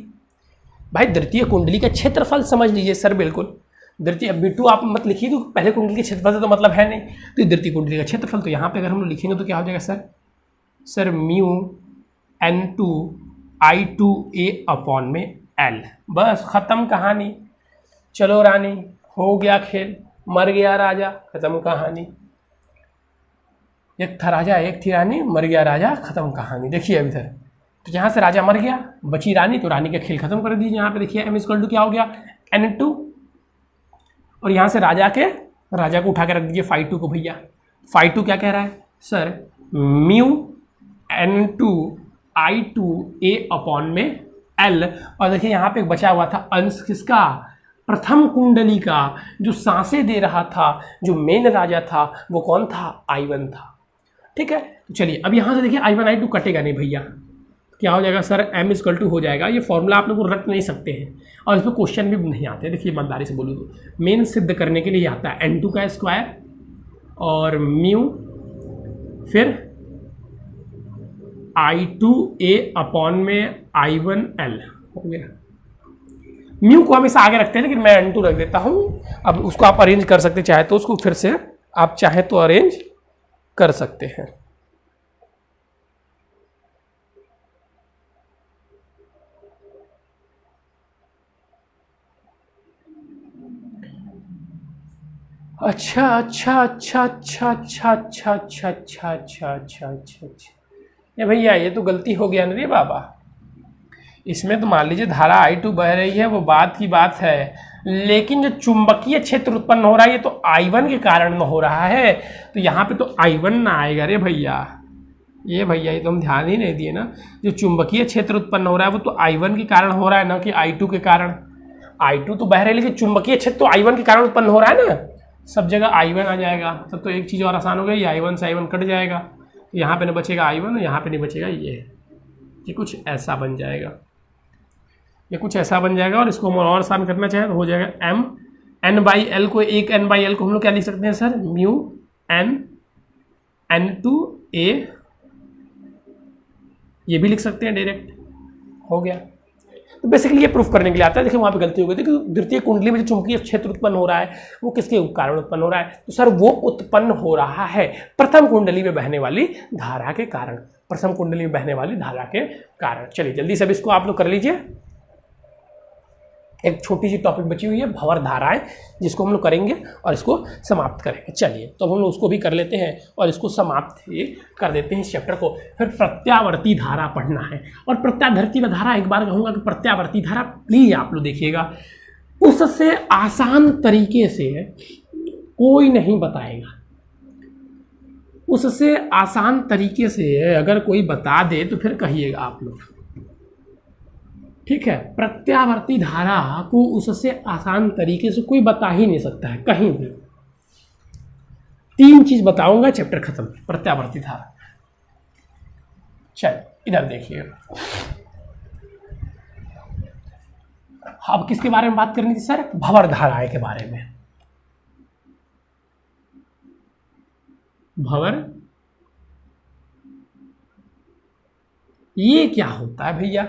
भाई, द्वितीय कुंडली का क्षेत्रफल समझ लीजिए सर। बिल्कुल द्वितीय B2 आप मत लिखिए, तो पहले कुंडली के क्षेत्रफल से तो मतलब है नहीं, तो द्वितीय कुंडली का क्षेत्रफल। तो यहाँ पे अगर हम लोग लिखेंगे तो क्या हो जाएगा सर म्यू N2I2A अपॉन में L। बस खत्म कहानी। चलो रानी, हो गया खेल, मर गया राजा, खत्म कहानी। एक था राजा, एक थी रानी, मर गया राजा, खत्म कहानी। देखिए अब इधर, तो यहाँ से राजा मर गया, बची रानी, तो रानी का खेल खत्म कर दीजिए। यहाँ पे देखिए M इक्वल टू क्या हो गया N2, और यहाँ से राजा को उठा के रख दीजिए φ2 को। भैया φ2 क्या कह रहा है सर, म्यू N2I2A अपॉन में L। और देखिए यहाँ पे बचा हुआ था अंश किसका, प्रथम कुंडली का, जो सांसें दे रहा था, जो मेन राजा था वो कौन था, I1 था। ठीक है, तो चलिए अब यहाँ से देखिए I1 I2 कटेगा नहीं भैया, क्या हो जाएगा सर M इक्वल टू हो जाएगा। ये फॉर्मूला आप लोग रट नहीं सकते हैं, और इसमें क्वेश्चन भी नहीं आते। देखिए ईमानदारी से बोलूँ तो मेन सिद्ध करने के लिए आता है N2 का स्क्वायर और म्यू, फिर I2A अपॉन में I1L हो गया। म्यू को हमेशा आगे रखते हैं, लेकिन मैं N2 रख देता हूँ। अब उसको आप अरेंज कर सकते चाहे तो, उसको फिर से आप चाहे तो अरेंज कर सकते हैं। अच्छा अच्छा अच्छा अच्छा अच्छा अच्छा अच्छा अच्छा अच्छा अच्छा अच्छा अच्छा, ये भैया ये तो गलती हो गया ना रे बाबा। इसमें तो मान लीजिए धारा I2 बह रही है, वो बात की बात है, लेकिन जो चुंबकीय क्षेत्र उत्पन्न हो रहा है ये तो I1 के कारण में हो रहा है, तो यहाँ पे तो I1 ना आएगा रे भैया। ये भैया ये तो हम ध्यान ही नहीं दिए ना, जो चुंबकीय क्षेत्र उत्पन्न हो रहा है वो तो I1 के कारण हो रहा है, ना कि I2 के कारण। I2 तो बह रहा है, लेकिन चुंबकीय क्षेत्र तो I1 के कारण उत्पन्न हो रहा है ना, सब जगह I1 आ जाएगा, तब तो एक चीज़ और आसान हो गई, I1 से I1 कट जाएगा, यहाँ पे नहीं बचेगा I1, यहाँ पे नहीं बचेगा ये कुछ ऐसा बन जाएगा, ये कुछ ऐसा बन जाएगा। और इसको हम और आसान करना चाहें तो हो जाएगा m n/l को, एक n/l को हम लोग क्या लिख सकते हैं सर, म्यू n n/a, ये भी लिख सकते हैं डायरेक्ट, हो गया। तो बेसिकली ये प्रूफ करने के लिए आता है। देखिए वहाँ पे गलती हो गई थी कि द्वितीय कुंडली में जो चुंबकीय क्षेत्र उत्पन्न हो रहा है वो किसके कारण उत्पन्न हो रहा है, तो सर वो उत्पन्न हो रहा है प्रथम कुंडली में बहने वाली धारा के कारण, प्रथम कुंडली में बहने वाली धारा के कारण। चलिए जल्दी से अब इसको आप लोग कर लीजिए। एक छोटी सी टॉपिक बची हुई है भंवर धाराएं, जिसको हम लोग करेंगे और इसको समाप्त करेंगे। चलिए तो हम लोग उसको भी कर लेते हैं और इसको समाप्त कर देते हैं इस चैप्टर को। फिर प्रत्यावर्ती धारा पढ़ना है, और प्रत्यावर्ती धारा एक बार कहूँगा कि प्रत्यावर्ती धारा प्लीज आप लोग देखिएगा, उससे आसान तरीके से कोई नहीं बताएगा, उससे आसान तरीके से अगर कोई बता दे तो फिर कहिएगा आप लोग, ठीक है। प्रत्यावर्ती धारा को उससे आसान तरीके से कोई बता ही नहीं सकता है कहीं भी। 3 चीज बताऊंगा, चैप्टर खत्म, प्रत्यावर्ती धारा। चल इधर देखिए, अब किसके बारे में बात करनी थी सर, भंवर धाराएं के बारे में। भंवर ये क्या होता है भैया,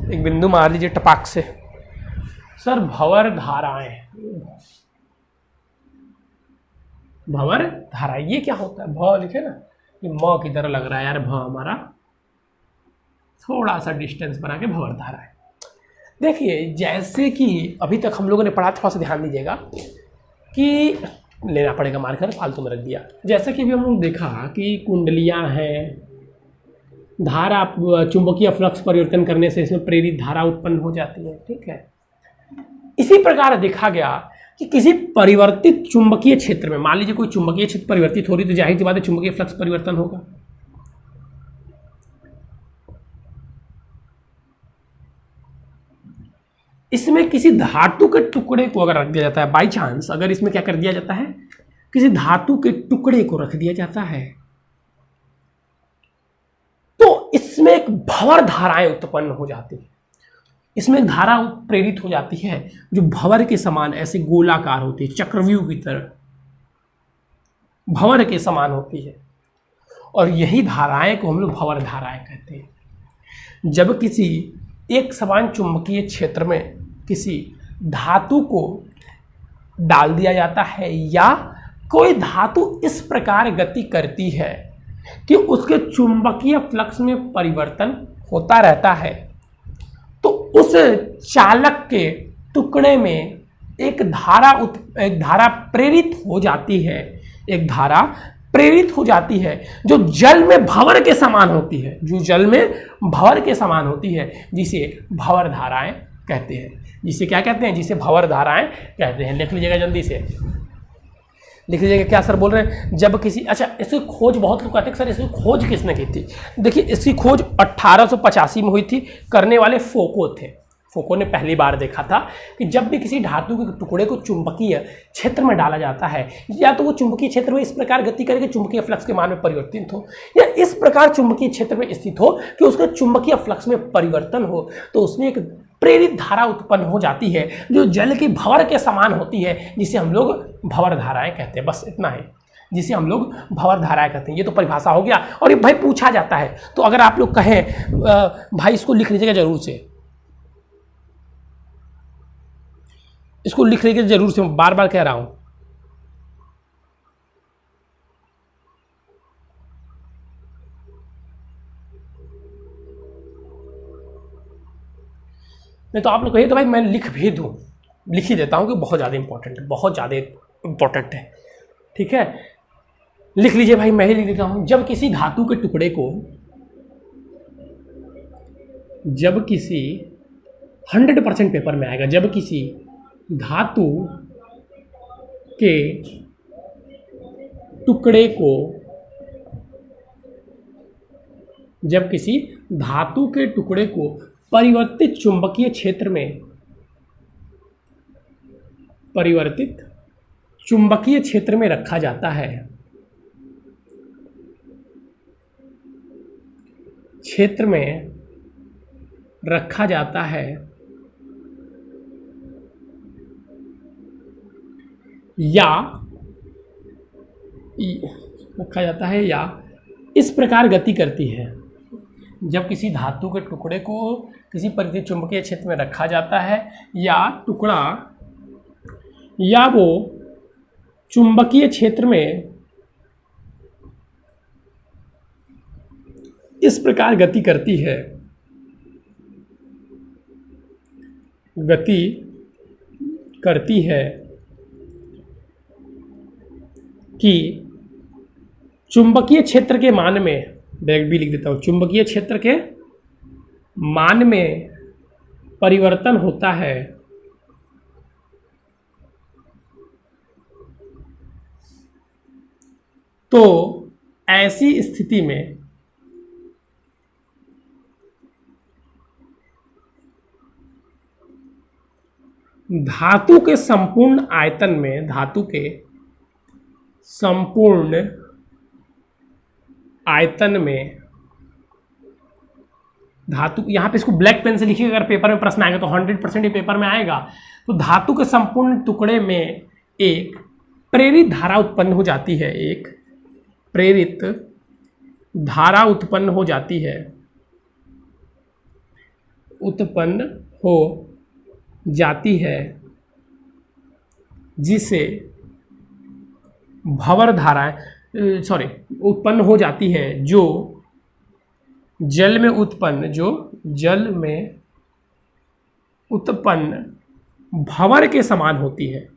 एक बिंदु मार लीजिए टपाक से। सर भंवर धाराएं, भंवर धाराएं ये क्या होता है, भ लिखे ना, ये म की तरह लग रहा है यार, भ हमारा थोड़ा सा डिस्टेंस बना के भंवर धाराएं। देखिए जैसे कि अभी तक हम लोगों ने पढ़ा, थोड़ा सा ध्यान दीजिएगा कि लेना पड़ेगा मार्कर, फालतू में रख दिया। जैसे कि अभी हम लोग देखा कि कुंडलियां हैं, धारा चुंबकीय फ्लक्स परिवर्तन करने से इसमें प्रेरित धारा उत्पन्न हो जाती है, ठीक है। इसी प्रकार देखा गया कि किसी परिवर्तित चुंबकीय क्षेत्र में, मान लीजिए कोई चुंबकीय क्षेत्र परिवर्तित हो रही तो जाहिर सी बात है चुंबकीय फ्लक्स परिवर्तन होगा। इसमें किसी धातु के टुकड़े को अगर रख दिया जाता है, बाई चांस अगर इसमें क्या कर दिया जाता है, किसी धातु के टुकड़े को रख दिया जाता है, तो इसमें एक भंवर धाराएं उत्पन्न हो जाती है। इसमें एक धारा प्रेरित हो जाती है जो भंवर के समान ऐसे गोलाकार होती है, चक्रव्यूह की तरह भंवर के समान होती है, और यही धाराएं को हम लोग भंवर धाराएं कहते हैं। जब किसी एक समान चुंबकीय क्षेत्र में किसी धातु को डाल दिया जाता है, या कोई धातु इस प्रकार गति करती है कि उसके चुंबकीय फ्लक्स में परिवर्तन होता रहता है, तो उस चालक के टुकड़े में एक धारा प्रेरित हो जाती है, एक धारा प्रेरित हो जाती है जो जल में भंवर के समान होती है, जो जल में भंवर के समान होती है, जिसे भंवर धाराएं कहते हैं। जिसे क्या कहते हैं, जिसे भंवर धाराएं कहते हैं। लिख लीजिएगा जल्दी से, लिख लीजिएगा। क्या सर बोल रहे हैं, जब किसी, अच्छा इसकी खोज बहुत लोग कहते हैं सर इसकी खोज किसने की थी। देखिए इसकी खोज 1885 में हुई थी, करने वाले फोको थे। फोको ने पहली बार देखा था कि जब भी किसी धातु के टुकड़े को चुंबकीय क्षेत्र में डाला जाता है, या तो वो चुंबकीय क्षेत्र में इस प्रकार गति करके चुंबकीय फ्लक्स के मान में परिवर्तित हो, या इस प्रकार चुंबकीय क्षेत्र में स्थित हो कि उसके चुंबकीय फ्लक्स में परिवर्तन हो, तो उसमें एक प्रेरित धारा उत्पन्न हो जाती है जो जल की भंवर के समान होती है, जिसे हम लोग भंवर धाराएं कहते हैं। बस इतना है, जिसे हम लोग भंवर धाराएं कहते हैं। ये तो परिभाषा हो गया। और ये भाई पूछा जाता है, तो अगर आप लोग कहें भाई इसको लिख लीजिएगा जरूर से, इसको लिख लीजिएगा जरूर से, बार बार कह रहा हूं। नहीं तो आप लोग कहिए तो भाई मैं लिख भी दूं, लिख ही देता हूं कि बहुत ज़्यादा इंपॉर्टेंट है, बहुत ज़्यादा इंपॉर्टेंट है, ठीक है। लिख लीजिए भाई, मैं ही लिख देता हूं। जब किसी धातु के टुकड़े को, जब किसी 100% पेपर में आएगा, जब किसी धातु के टुकड़े को, जब किसी धातु के टुकड़े को परिवर्तित चुंबकीय क्षेत्र में, परिवर्तित चुंबकीय क्षेत्र में रखा जाता है, क्षेत्र में रखा जाता है या इस प्रकार गति करती है। जब किसी धातु के टुकड़े को किसी परिचित चुंबकीय क्षेत्र में रखा जाता है या टुकड़ा या वो चुंबकीय क्षेत्र में इस प्रकार गति करती है, कि चुंबकीय क्षेत्र के मान में, डायरेक्ट भी लिख देता हूं, चुंबकीय क्षेत्र के मान में परिवर्तन होता है, तो ऐसी स्थिति में धातु के संपूर्ण आयतन में, धातु यहां पे इसको ब्लैक पेन से लिखिएगा, अगर पेपर में प्रश्न आएगा तो 100% ये पेपर में आएगा। तो धातु के संपूर्ण टुकड़े में एक प्रेरित धारा उत्पन्न हो जाती है, एक प्रेरित धारा उत्पन्न हो जाती है, जिसे भंवर धाराएं उत्पन्न हो जाती है, जो जल में उत्पन्न भंवर के समान होती है,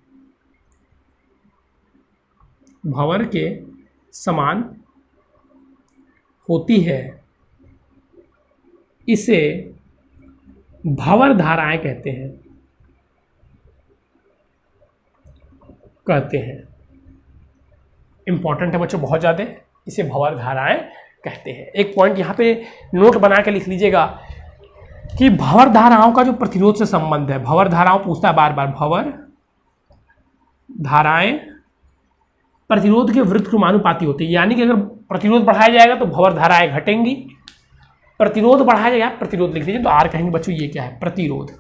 भंवर के समान होती है। इसे भंवर धाराएं कहते हैं। इंपॉर्टेंट है बच्चों बहुत ज़्यादा, इसे भंवर धाराएं कहते हैं। एक पॉइंट यहाँ पे नोट बना के लिख लीजिएगा कि भंवर धाराओं का जो प्रतिरोध से संबंध है, भंवर धाराओं पूछता है बार बार, भंवर धाराएं प्रतिरोध के विरुद्ध क्रमानुपाती होती है, यानी कि अगर प्रतिरोध बढ़ाया जाएगा तो भंवर धाराएं घटेंगी, प्रतिरोध बढ़ाया जाएगा, प्रतिरोध लिख लीजिए, तो आर कहेंगे बच्चों, ये क्या है, प्रतिरोध।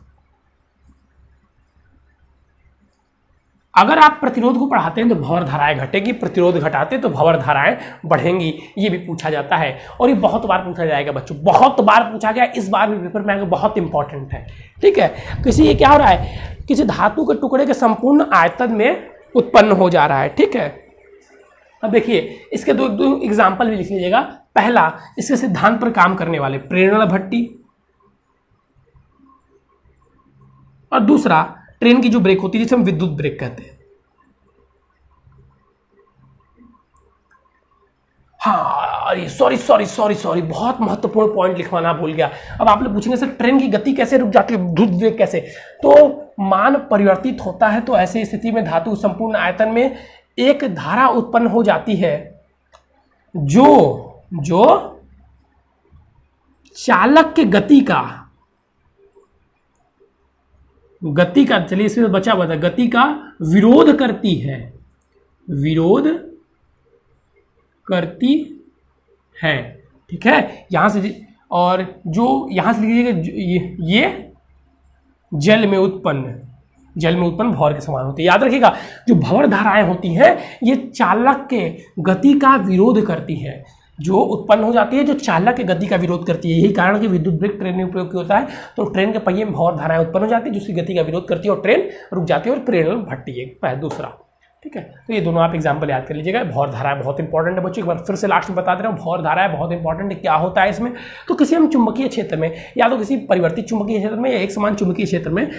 अगर आप प्रतिरोध को बढ़ाते हैं तो भंवर धाराएं घटेगी, प्रतिरोध घटाते तो भंवर धाराएं बढ़ेंगी, ये भी पूछा जाता है और ये बहुत बार पूछा जाएगा बच्चों, बहुत बार पूछा गया, इस बार भी पेपर में आएगा, बहुत इंपॉर्टेंट है। ठीक है, किसी ये क्या हो रहा है, किसी धातु के टुकड़े के संपूर्ण आयतन में उत्पन्न हो जा रहा है। ठीक है, अब देखिए इसके दो एग्जाम्पल भी लिख लीजिएगा। पहला, इसके सिद्धांत पर काम करने वाले प्रेरण भट्टी, और दूसरा ट्रेन की जो ब्रेक होती है जिसे हम विद्युत ब्रेक कहते हैं। हाँ, अरे सॉरी, बहुत महत्वपूर्ण पॉइंट लिखवाना भूल गया। अब आप लोग पूछेंगे सर ट्रेन की गति कैसे रुक जाती है, विद्युत ब्रेक कैसे? तो मान परिवर्तित होता है, तो ऐसी स्थिति में धातु संपूर्ण आयतन में एक धारा उत्पन्न हो जाती है जो चालक के गति का चलिए इसमें बचा हुआ था, गति का विरोध करती है। ठीक है, यहां से, और जो यहां से लिखिएगा, ये जल में उत्पन्न भंवर के समान होती है। याद रखिएगा, जो भंवर धाराएं होती हैं ये चालक के गति का विरोध करती है, जो उत्पन्न हो जाती है, जो चालक के गति का विरोध करती है। यही कारण कि विद्युत ब्रेक ट्रेन में उपयोग होता है। तो ट्रेन के पहिए में भंवर धाराएं उत्पन्न हो जाती है, जिसकी गति का विरोध करती है और ट्रेन रुक जाती है, और प्रेरण भट्टी है दूसरा। ठीक है, तो ये दोनों आप एग्जाम्पल याद कर लीजिएगा। भंवर धाराएं बहुत इंपॉर्टेंट है बच्चों, एक बार फिर से लास्ट में बता दे रहा हूँ, भंवर धाराएं बहुत इंपॉर्टेंट है। क्या होता है इसमें, तो किसी हम चुंबकीय क्षेत्र में या तो किसी परिवर्तित चुंबकीय क्षेत्र में या एक समान चुंबकीय क्षेत्र में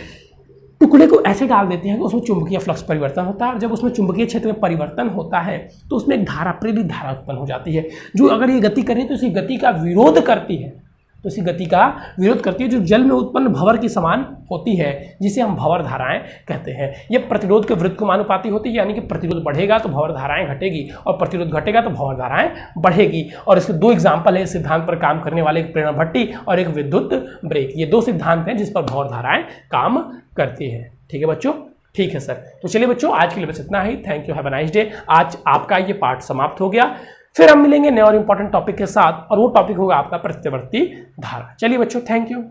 टुकड़े को ऐसे डाल देते हैं कि उसमें चुंबकीय फ्लक्स परिवर्तन होता है, और जब उसमें चुंबकीय क्षेत्र में परिवर्तन होता है तो उसमें एक धारा, प्रेरित धारा उत्पन्न हो जाती है, जो अगर ये गति करे तो इसी गति का विरोध करती है, जो जल में उत्पन्न भंवर की समान होती है, जिसे हम भंवर धाराएं कहते हैं। ये प्रतिरोध के विरुद्ध क्रमानुपाती होती है, यानी कि प्रतिरोध बढ़ेगा तो भंवर धाराएं घटेगी, और प्रतिरोध घटेगा तो भंवर धाराएं बढ़ेगी। और इसके दो एग्जाम्पल है इस सिद्धांत पर काम करने वाले, एक प्रेरण भट्टी और एक विद्युत ब्रेक। ये दो सिद्धांत हैं जिस पर भंवर धाराएं काम करती है। ठीक है बच्चों, ठीक है सर, तो चलिए बच्चों आज के लिए बस इतना ही। Thank you, have a nice day. आज आपका ये पार्ट समाप्त हो गया, फिर हम मिलेंगे नए और इंपॉर्टेंट टॉपिक के साथ, और वो टॉपिक होगा आपका प्रत्यावर्ती धारा। चलिए बच्चों, थैंक यू।